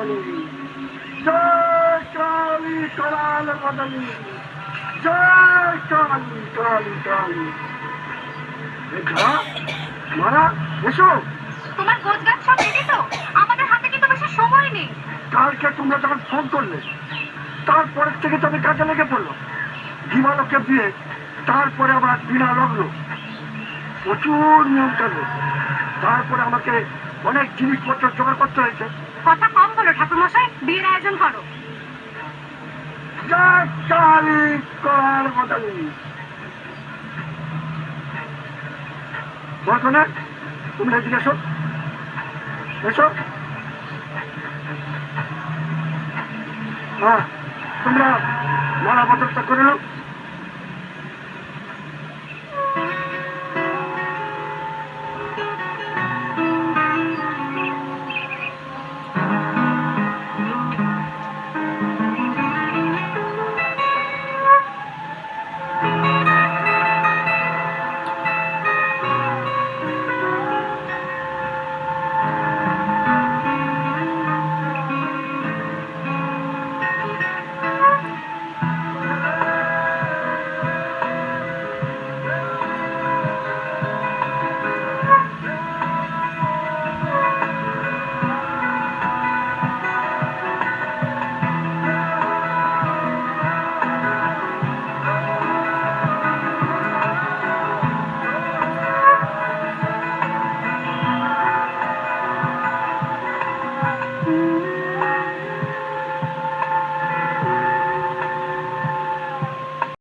বদনী, জয় কালী করাল বদনী, জয় কালী কালী কালী। মারা এসো। তোমার গোছগাছ সব রেডি তো? আমাদের হাতে কিন্তু বেশি সময় নেই। কালকে তোমরা যখন ফোন করলে তারপরের থেকে তো আমি কাজে লেগে পড়লো। দিবালোকে দিয়ে তারপরে আবার বিনা লগ্ন, প্রচুর নিয়ম কানুন, তারপরে আমাকে অনেক জিনিসপত্র জোগাড় করতে হয়েছে। কথা কম বলো ঠাকুরমশাই, বিয়ের আয়োজন করো। জয় কালী করাল বদনী। বর্তমানে তুমি এদিকে এসো, এসো। হ্যাঁ, তোমরা মালা বদলটা করে নাও।